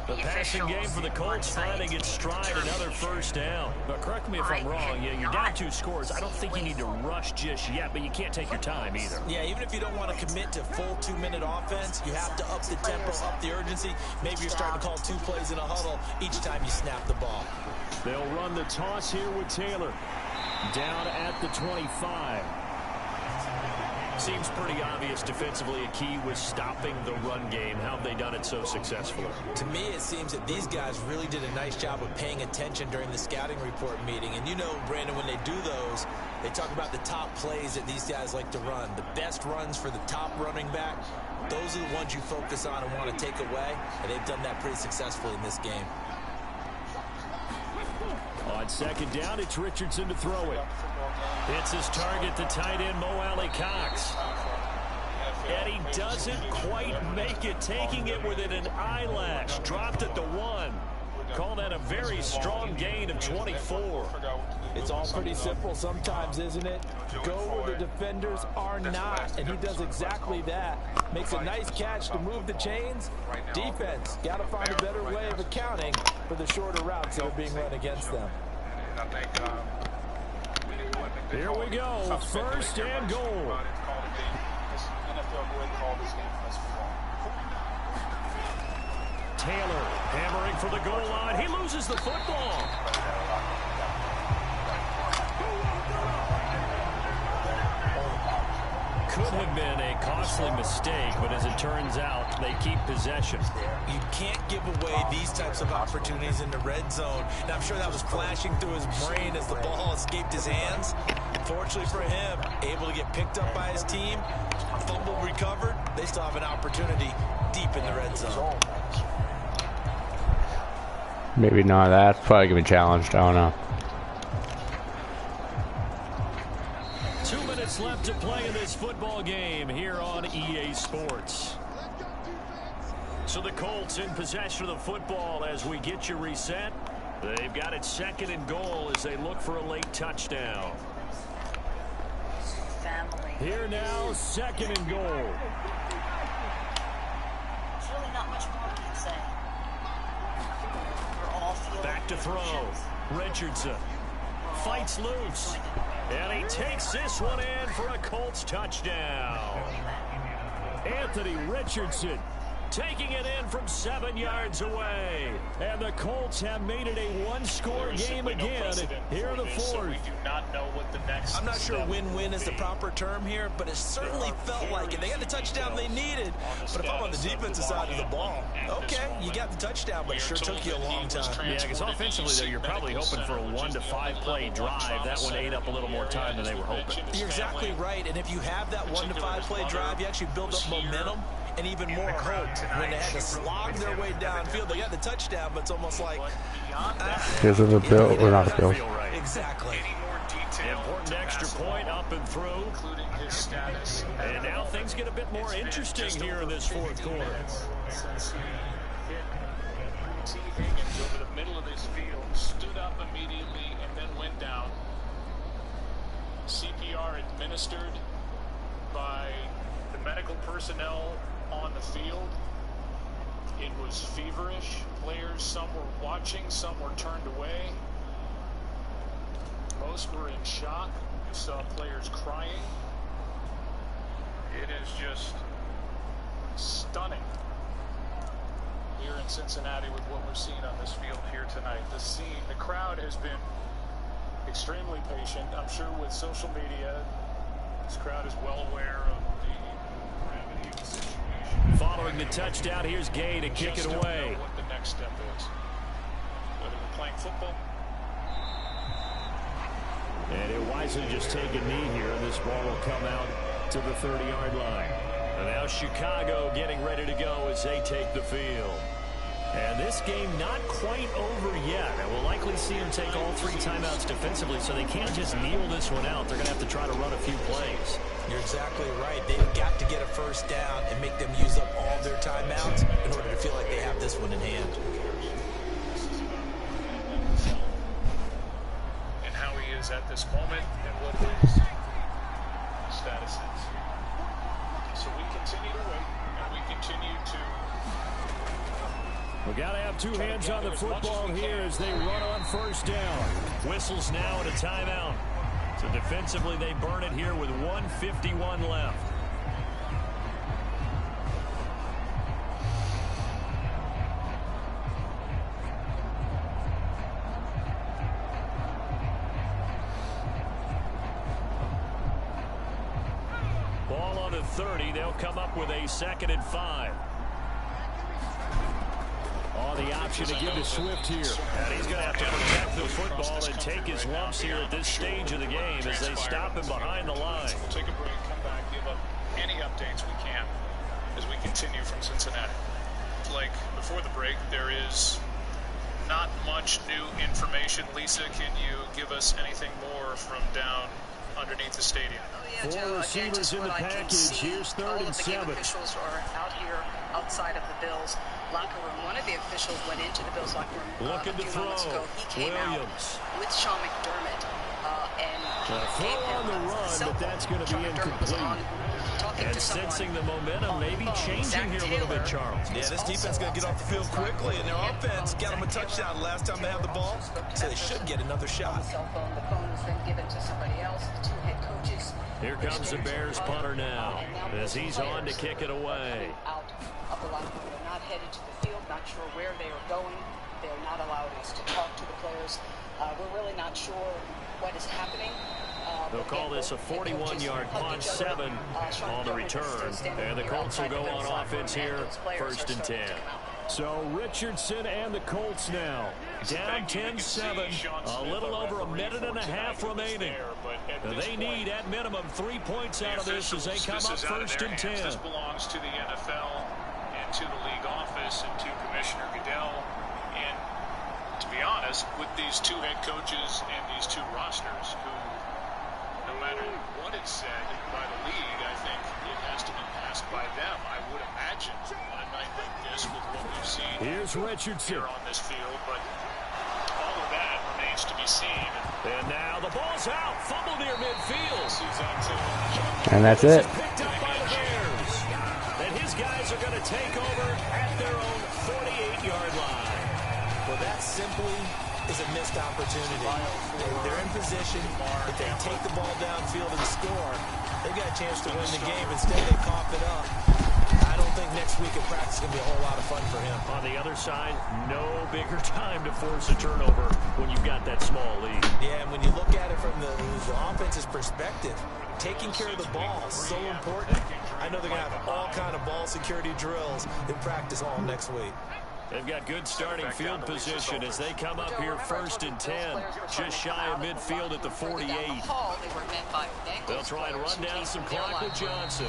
The passing game for the Colts finding its stride, another first down. But correct me if I'm wrong, you're down 2 scores. I don't think you need to rush just yet, but you can't take your time either. Yeah, even if you don't want to commit to full 2-minute offense, you have to up the tempo, up the urgency. Maybe you're starting to call 2 plays in a huddle each time you snap the ball. They'll run the toss here with Taylor. Down at the 25. Seems pretty obvious defensively a key was stopping the run game. How have they done it so successfully? To me, it seems that these guys really did a nice job of paying attention during the scouting report meeting. And you know, Brandon, when they do those, they talk about the top plays that these guys like to run. The best runs for the top running back, those are the ones you focus on and want to take away. And they've done that pretty successfully in this game. On second down, it's Richardson to throw it. It's his target, the tight end, Mo Alley Cox. And he doesn't quite make it, taking it within an eyelash. Dropped at the 1. Call that a very strong gain of 24. It's all pretty simple sometimes, isn't it? Go where the defenders are not, and he does exactly that. Makes a nice catch to move the chains. Defense, got to find a better way of accounting for the shorter routes that are being run against them. Here we go, first and goal. Taylor hammering for the goal line. He loses the football. Could have been a costly mistake, but as it turns out, they keep possession. You can't give away these types of opportunities in the red zone. And I'm sure that was flashing through his brain as the ball escaped his hands. Fortunately for him, able to get picked up by his team, fumble recovered. They still have an opportunity deep in the red zone. Maybe not. That's probably going to be challenged. I don't know. 2 minutes left to play in this football game here on EA Sports. So the Colts in possession of the football as we get you reset. They've got it second and goal as they look for a late touchdown. Here now, second and goal. There's really not much more we can say. Back to throw. Richardson fights loose. And he takes this one in for a Colts touchdown. Anthony Richardson taking it in from 7 yards away. And the Colts have made it a one-score game again here in the fourth. I'm not sure win-win is the proper term here, but it certainly felt like it. They got the touchdown they needed. But if I'm on the defensive side of the ball, okay, you got the touchdown, but it sure took you a long time. Yeah, because offensively, though, you're probably hoping for a 1 to 5 play drive. That one ate up a little more time than they were hoping. You're exactly right, and if you have that 1 to 5 play drive, you actually build up momentum and even more hope. When they had to slog their way downfield, they got the touchdown, but it's almost like Here's the bill, or not the bill. exactly. Important extra point up and through. And now things get a bit more interesting here in this fourth quarter. T. Higgins over the middle of this field stood up immediately and then went down. CPR administered by the medical personnel on the field. It was feverish. Players, some were watching, some were turned away. Most were in shock. You saw players crying. It is just stunning here in Cincinnati with what we're seeing on this field here tonight. The crowd has been extremely patient. I'm sure with social media, this crowd is well aware of the gravity of the situation. Following the touchdown, here's Gay to kick it away. Know what the next step is. Whether we're playing football. And he'll wisely just take a knee here, and this ball will come out to the 30-yard line. And now Chicago getting ready to go as they take the field. And this game not quite over yet. And we'll likely see them take all 3 timeouts defensively, so they can't just kneel this one out. They're going to have to try to run a few plays. You're exactly right. They've got to get a first down and make them use up all their timeouts in order to feel like they have this one in hand. And how he is at this moment and what his status is. So we continue to wait and we continue to We got to have 2 hands on the football here as they run on first down. Whistles now and a timeout. So defensively, they burn it here with 1:51 left. Ball on the 30. They'll come up with a 2nd and 5. Oh, the option to give to Swift here. And he's going to have to protect the football and take his lumps here at this stage of the game as they stop him behind the line. We'll take a break, come back, give up any updates we can as we continue from Cincinnati. Like before the break, there is not much much new information. Lisa, can you give us anything more from down underneath the stadium? Yeah, Joe, again, just what I can see, all of the game officials are out here outside of the Bills locker room. One of the officials went into the Bills locker room a few moments ago. He came out with Sean McDermott and throw on the run, but that's going to be incomplete. And sensing the momentum, maybe changing here a little bit, Charles. Yeah, this defense is going to get off the field quickly, and their offense got them a touchdown last time they have the ball, so they should get another shot. The phone has been given to somebody else. The two head coaches. Here comes the Bears punter now, as he's on to kick it away. Out of the locker room. They're not headed to the field, not sure where they are going. They're not allowing us to talk to the players. We're really not sure what is happening. They'll call this a 41-yard punt, 7 on the return. And the Colts will go on offense here, 1st and 10. So Richardson and the Colts now down 10-7, a little over a minute and a half remaining. They need at minimum 3 points out of this as they come up 1st and 10. This belongs to the NFL and to the league office and to Commissioner Goodell. And to be honest, with these two head coaches and these two rosters, who, no matter what is said by the league, I think it has to be passed by them. I would imagine on a night like this, with what we've seen Here's Richardson here on this field, but all of that remains to be seen. And now the ball's out, fumble near midfield. And that's it. Picked up by the Bears. And his guys are going to take over at their own 48-yard line. Well, that simply is a missed opportunity. They're in position. If they take the ball downfield and score, they've got a chance to win the game. Instead, they cough it up. I don't think next week at practice is going to be a whole lot of fun for him. On the other side, no bigger time to force a turnover when you've got that small lead. Yeah, and when you look at it from the offense's perspective, taking care of the ball is so important. I know they're going to have all kind of ball security drills in practice all next week. They've got good starting field position as they come up here 1st and 10, just shy of midfield at the 48. They'll try and run down some clock with Johnson.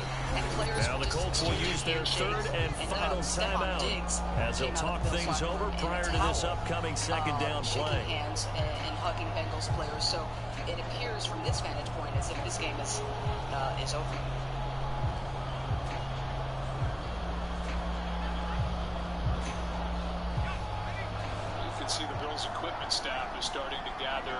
Now the Colts will use their 3rd and final timeout as they'll talk things over prior to this upcoming 2nd down play. Shaking hands and hugging Bengals players, so it appears from this vantage point as if this game is over. See the Bills equipment staff is starting to gather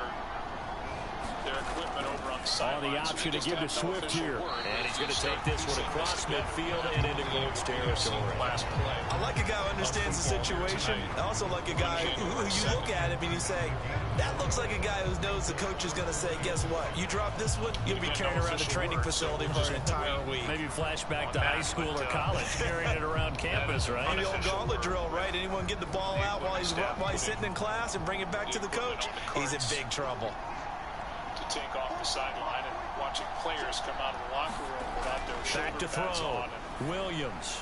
their equipment over on the sideline. The option to give to Swift here. And he's going to take this one across midfield and into Colts territory. I like a guy who understands the situation. I also like a guy who you look at him and you say, that looks like a guy who knows the coach is going to say, guess what? You drop this one, you'll be carrying around the training facility for an entire week. Maybe flashback to high school or college, carrying it around campus, right? On the old gauntlet drill, right? Anyone get the ball out while he's sitting in class and bring it back to the coach? He's in big trouble. To take off the sideline and watching players come out of the locker room without their shoulder pads on. Williams.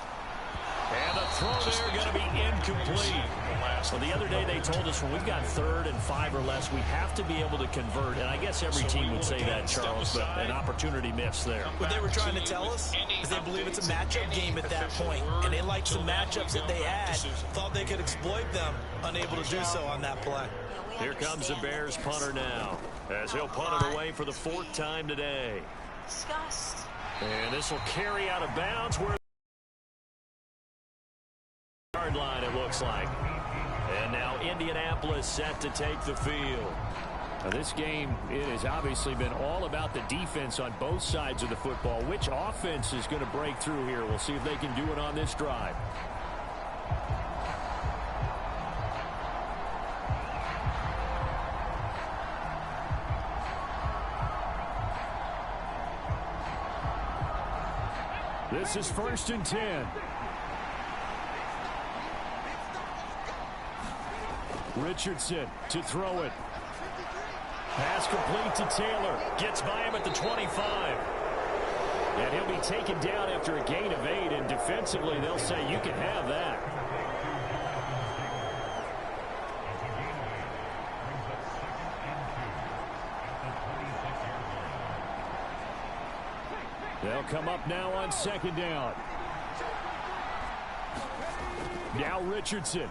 And the throw there going to be incomplete. Well, the other day they told us when we've got 3rd and 5 or less, we have to be able to convert. And I guess every team would say that, Charles, but an opportunity missed there. What they were trying to tell us is they believe it's a matchup game at that point. And they liked some matchups that they had, thought they could exploit them, unable to do so on that play. Here comes the Bears punter now, as he'll punt it away for the 4th time today. Disgust. And this will carry out of bounds where yard line, it looks like. And now Indianapolis set to take the field. Now this game, it has obviously been all about the defense on both sides of the football. Which offense is going to break through here? We'll see if they can do it on this drive. This is 1st and 10. Richardson to throw it. Pass complete to Taylor. Gets by him at the 25. And he'll be taken down after a gain of 8. And defensively, they'll say you can have that. They'll come up now on 2nd down. Now Richardson.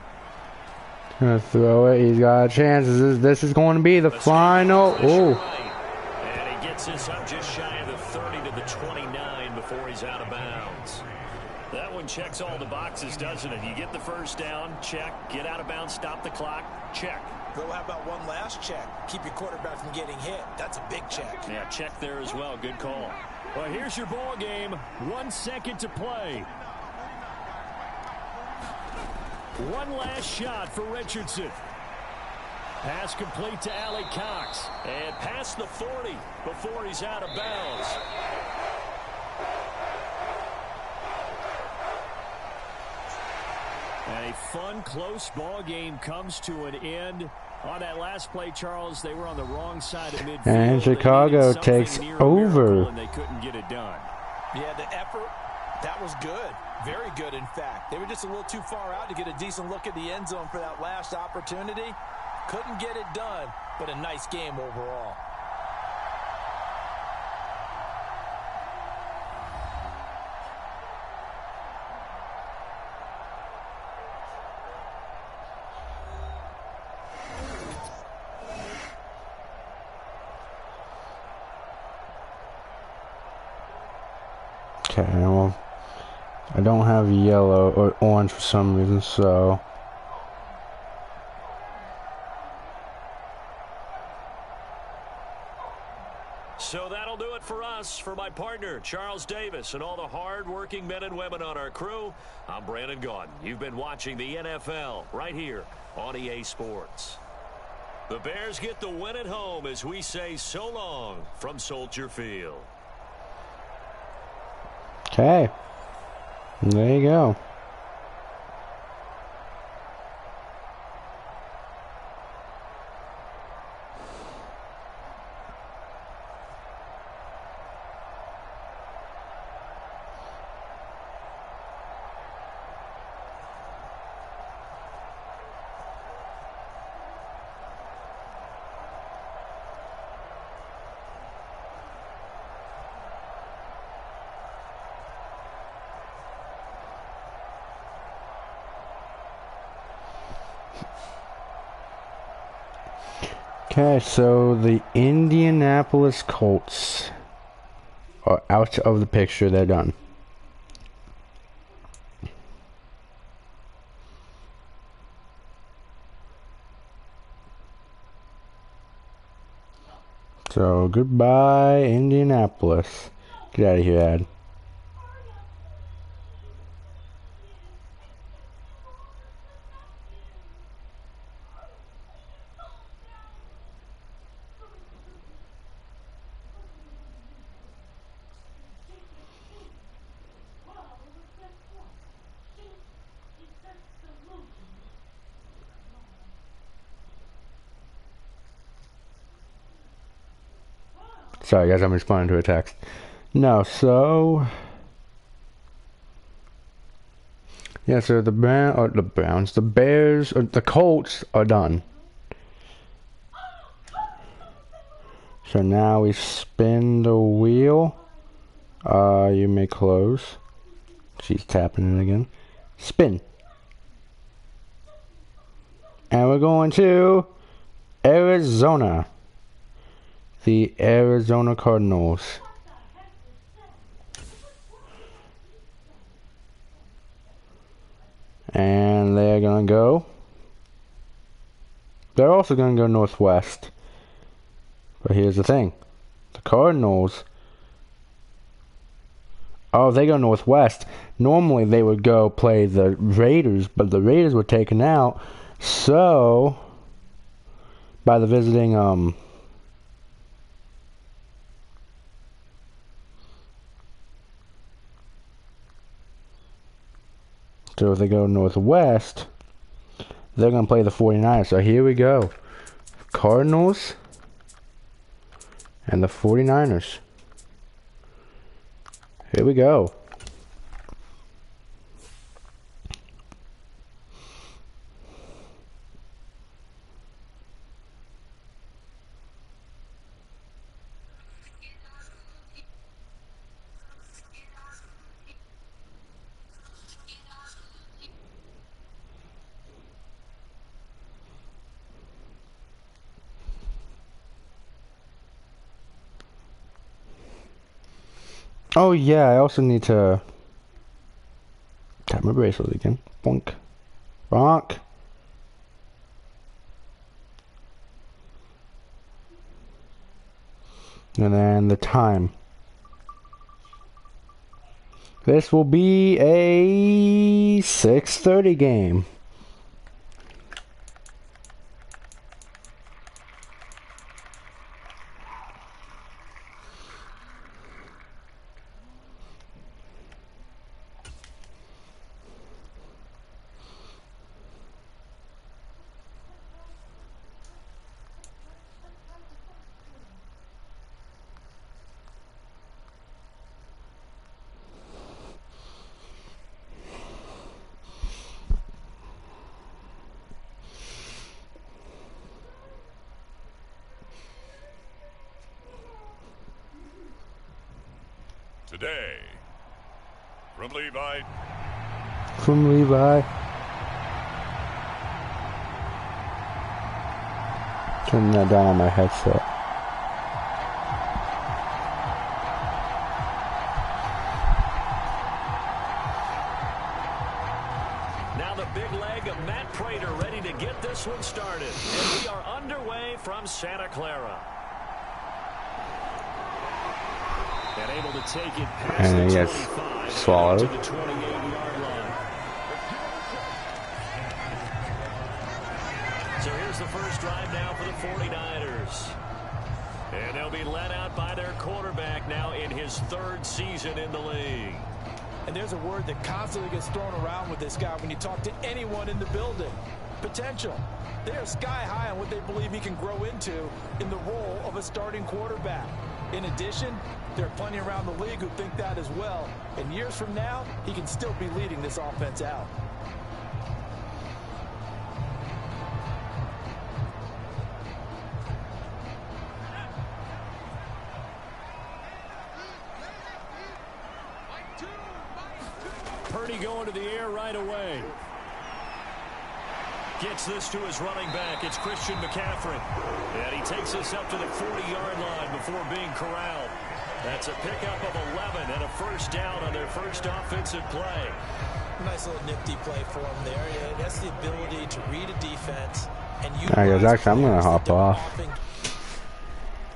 Gonna throw it. He's got a chance. This is going to be the final. Oh. And he gets this up just shy of the 30 to the 29 before he's out of bounds. That one checks all the boxes, doesn't it? You get the first down, check. Get out of bounds, stop the clock, check. Go, how about one last check? Keep your quarterback from getting hit. That's a big check. Yeah, check there as well. Good call. Well, here's your ball game. 1 second to play. One last shot for Richardson. Pass complete to Allie Cox. And past the 40 before he's out of bounds. And a fun, close ball game comes to an end. On that last play, Charles, they were on the wrong side of midfield. And Chicago takes over. And they couldn't get it done. Yeah, the effort, that was good. Very good, in fact. They were just a little too far out to get a decent look at the end zone for that last opportunity. Couldn't get it done, but a nice game overall. Okay, well, I don't have yellow or orange for some reason, so... So that'll do it for us. For my partner, Charles Davis, and all the hard-working men and women on our crew, I'm Brandon Gaudin. You've been watching the NFL right here on EA Sports. The Bears get the win at home as we say so long from Soldier Field. Okay. There you go. Okay, so the Indianapolis Colts are out of the picture. They're done. So, goodbye, Indianapolis. Get out of here, Ad. Sorry guys, I'm responding to a text. No, so... Yeah, so the Browns, the Bears, the Colts are done. So now we spin the wheel. You may close. She's tapping it again. Spin. And we're going to Arizona. The Arizona Cardinals. And they're going to go. They're also going to go northwest. But here's the thing. The Cardinals. Oh, they go northwest. Normally they would go play the Raiders, but the Raiders were taken out. So, by the visiting, so if they go northwest, they're going to play the 49ers. So here we go. Cardinals and the 49ers. Here we go. Oh yeah, I also need to tap my bracelet again. Bonk. Bonk. And then the time. This will be a 6:30 game. Today, from Levi. From Levi. Turn that down on my headset. Now the big leg of Matt Prater ready to get this one started. And we are underway from Santa Clara. And able to take it past And the he gets 25 swallowed. to the 28-yard line. So here's the first drive now for the 49ers. And they'll be led out by their quarterback now in his third season in the league. And there's a word that constantly gets thrown around with this guy when you talk to anyone in the building. Potential. They are sky high on what they believe he can grow into in the role of a starting quarterback. In addition, there are plenty around the league who think that as well. And years from now, he can still be leading this offense out. Purdy going to the air right away. Gets this to his running back. It's Christian McCaffrey. And he takes this up to the 40-yard line before being corralled. That's a pickup of 11 and a first down on their first offensive play. Nice little nifty play for him there. Yeah, that's the ability to read a defense and Alright guys, actually I'm gonna hop off.